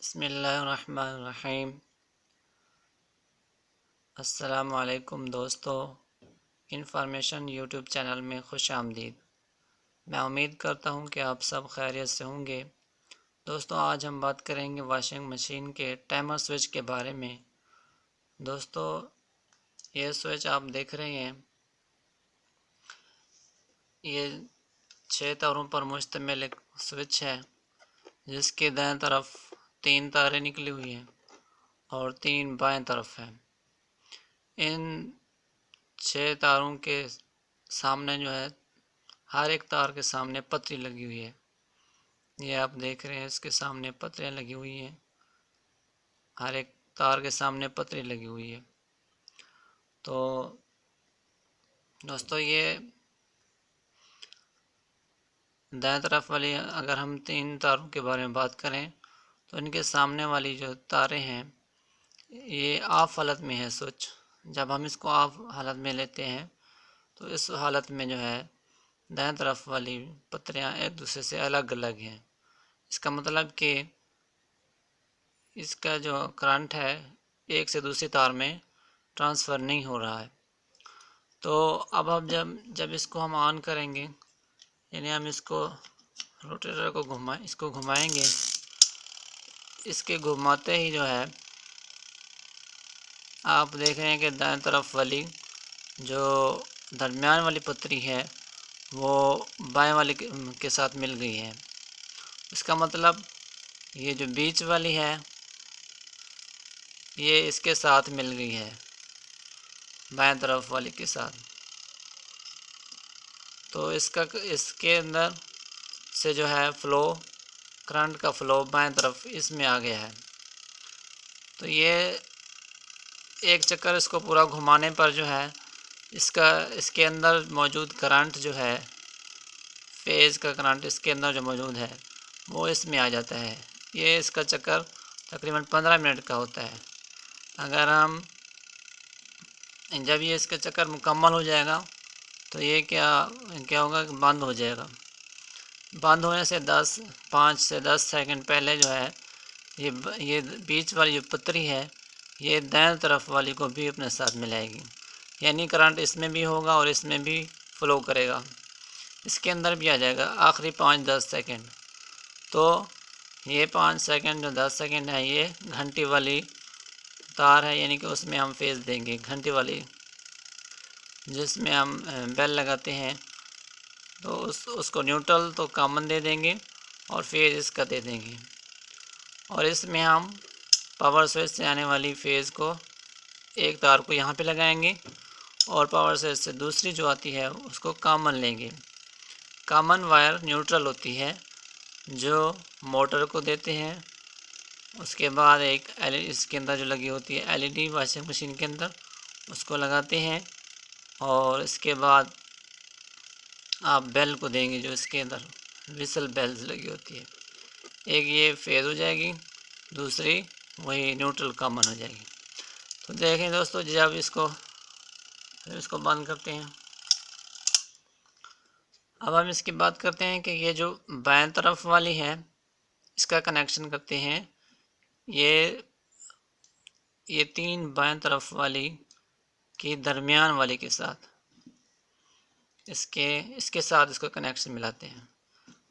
बिस्मिल्लाहिर्रहमानिर्रहीम। अस्सलामुअलैकुम दोस्तों, इंफॉर्मेशन यूट्यूब चैनल में खुश आमदीद। मैं उम्मीद करता हूँ कि आप सब खैरियत से होंगे। दोस्तों, आज हम बात करेंगे वॉशिंग मशीन के टाइमर स्विच के बारे में। दोस्तों, ये स्विच आप देख रहे हैं, ये 6 तारों पर मुश्तमिल एक स्विच है, जिसके दाएं तरफ 3 तारें निकली हुई हैं और 3 बाएं तरफ हैं। इन 6 तारों के सामने जो है, हर एक तार के सामने पतरी लगी हुई है। ये आप देख रहे हैं, इसके सामने पतरियाँ लगी हुई हैं, हर एक तार के सामने पतरी लगी हुई है। तो दोस्तों, ये दाएं तरफ वाली, अगर हम 3 तारों के बारे में बात करें तो इनके सामने वाली जो तारें हैं, ये ऑफ हालत में है स्विच। जब हम इसको ऑफ हालत में लेते हैं तो इस हालत में जो है, दाएं तरफ वाली पतरियाँ एक दूसरे से अलग अलग हैं। इसका मतलब कि इसका जो करंट है, एक से दूसरी तार में ट्रांसफ़र नहीं हो रहा है। तो अब हम जब इसको हम ऑन करेंगे, यानी हम इसको रोटेटर को इसको घुमाएंगे, इसके घुमाते ही जो है, आप देख रहे हैं कि दाएं तरफ वाली जो दरमियान वाली पतरी है वो बाएं वाली के साथ मिल गई है। इसका मतलब ये जो बीच वाली है, ये इसके साथ मिल गई है, बाएं तरफ वाली के साथ। तो इसके अंदर से जो है फ्लो, करंट का फ्लो बाएं तरफ इसमें आ गया है। तो ये एक चक्कर इसको पूरा घुमाने पर जो है, इसके अंदर मौजूद करंट जो है, फेज़ का करंट इसके अंदर जो मौजूद है वो इसमें आ जाता है। ये इसका चक्कर तकरीबन 15 मिनट का होता है। अगर हम जब ये इसका चक्कर मुकम्मल हो जाएगा तो ये क्या होगा कि बंद हो जाएगा। बंद होने से 5 से 10 सेकंड पहले जो है, ये बीच वाली जो पतरी है, ये दाएं तरफ वाली को भी अपने साथ मिलाएगी, यानी करंट इसमें भी होगा और इसमें भी फ़्लो करेगा, इसके अंदर भी आ जाएगा आखिरी 5-10 सेकंड। तो ये 5 सेकंड जो 10 सेकंड है, ये घंटी वाली तार है, यानी कि उसमें हम फेज़ देंगे, घंटी वाली जिसमें हम बेल लगाते हैं। तो उसको न्यूट्रल तो कॉमन दे देंगे और फेज़ इसका दे देंगे, और इसमें हम पावर स्विच से आने वाली फेज़ को, एक तार को यहाँ पे लगाएंगे और पावर स्विच से दूसरी जो आती है उसको कॉमन लेंगे। कॉमन वायर न्यूट्रल होती है जो मोटर को देते हैं। उसके बाद एक इसके अंदर जो लगी होती है एलईडी वॉशिंग मशीन के अंदर, उसको लगाते हैं, और इसके बाद आप बेल को देंगे जो इसके अंदर विसल बेल्स लगी होती है। एक ये फेज़ हो जाएगी, दूसरी वही न्यूट्रल कॉमन हो जाएगी। तो देखें दोस्तों, जब इसको बंद करते हैं, अब हम इसकी बात करते हैं कि ये जो बाएं तरफ वाली है, इसका कनेक्शन करते हैं। ये 3 बाएं तरफ वाली की दरमियान वाली के साथ, इसके साथ इसको कनेक्शन मिलाते हैं।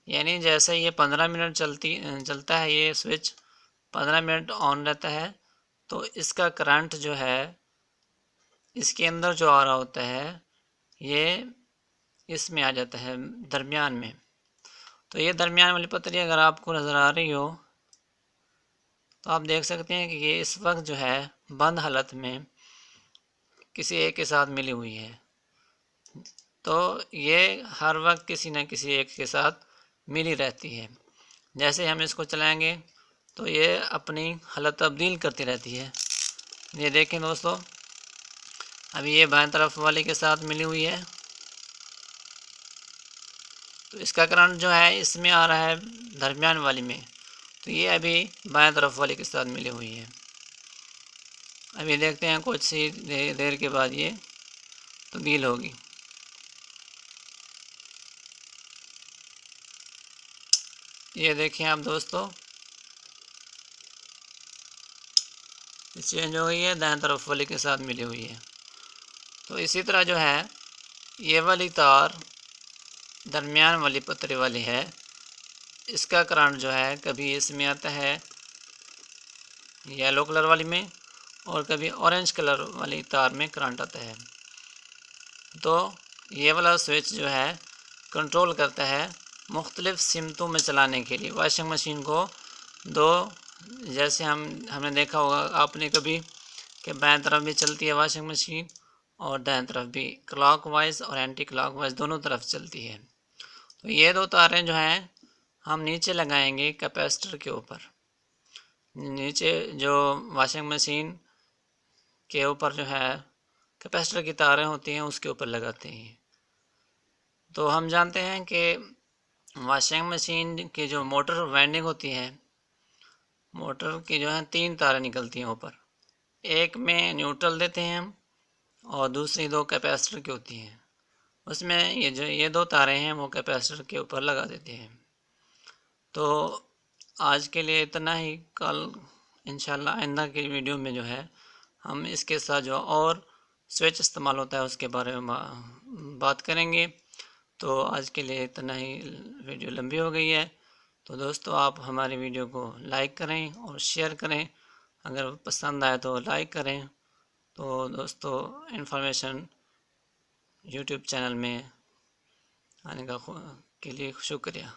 यानी जैसे ये 15 मिनट चलता है, ये स्विच 15 मिनट ऑन रहता है, तो इसका करंट जो है इसके अंदर जो आ रहा होता है, ये इसमें आ जाता है दरमियान में। तो ये दरमियान वाली पतरी अगर आपको नज़र आ रही हो तो आप देख सकते हैं कि ये इस वक्त जो है बंद हालत में किसी एक के साथ मिली हुई है। तो ये हर वक्त किसी न किसी एक के साथ मिली रहती है। जैसे हम इसको चलाएंगे तो ये अपनी हालत तब्दील करती रहती है। ये देखें दोस्तों, अभी ये बाएं तरफ वाले के साथ मिली हुई है, तो इसका करंट जो है इसमें आ रहा है दरमियान वाली में, तो ये अभी बाएं तरफ वाले के साथ मिली हुई है। अभी देखते हैं कुछ ही देर के बाद ये तब्दील होगी। ये देखें आप दोस्तों, चेंज हो गई है, दाएं तरफ वाली के साथ मिली हुई है। तो इसी तरह जो है ये वाली तार दरमियान वाली पतरे वाली है, इसका करंट जो है कभी इसमें आता है येलो कलर वाली में और कभी ऑरेंज कलर वाली तार में करंट आता है। तो ये वाला स्विच जो है कंट्रोल करता है मुख्तलिफ़ सिमतों में चलाने के लिए वॉशिंग मशीन को। दो, जैसे हमने देखा होगा आपने कभी कि बाएं तरफ भी चलती है वॉशिंग मशीन और दाएं तरफ भी, क्लॉकवाइज और एंटी क्लॉकवाइज दोनों तरफ चलती है। तो ये दो तारें जो हैं हम नीचे लगाएंगे कैपेसिटर के ऊपर। नीचे जो वॉशिंग मशीन के ऊपर जो है कैपेसिटर की तारें होती हैं उसके ऊपर लगाते हैं। तो हम जानते हैं कि वॉशिंग मशीन की जो मोटर वाइंडिंग होती है, मोटर की जो है 3 तारें निकलती हैं ऊपर, एक में न्यूट्रल देते हैं हम और दूसरी 2 कैपेसिटर की होती हैं। उसमें ये 2 तारें हैं वो कैपेसिटर के ऊपर लगा देते हैं। तो आज के लिए इतना ही। कल इंशाल्लाह आइंदा की वीडियो में जो है हम इसके साथ जो और स्विच इस्तेमाल होता है उसके बारे में बात करेंगे। तो आज के लिए इतना ही, वीडियो लंबी हो गई है। तो दोस्तों आप हमारी वीडियो को लाइक करें और शेयर करें, अगर पसंद आए तो लाइक करें। तो दोस्तों इन्फॉर्मेशन यूट्यूब चैनल में आने के लिए शुक्रिया।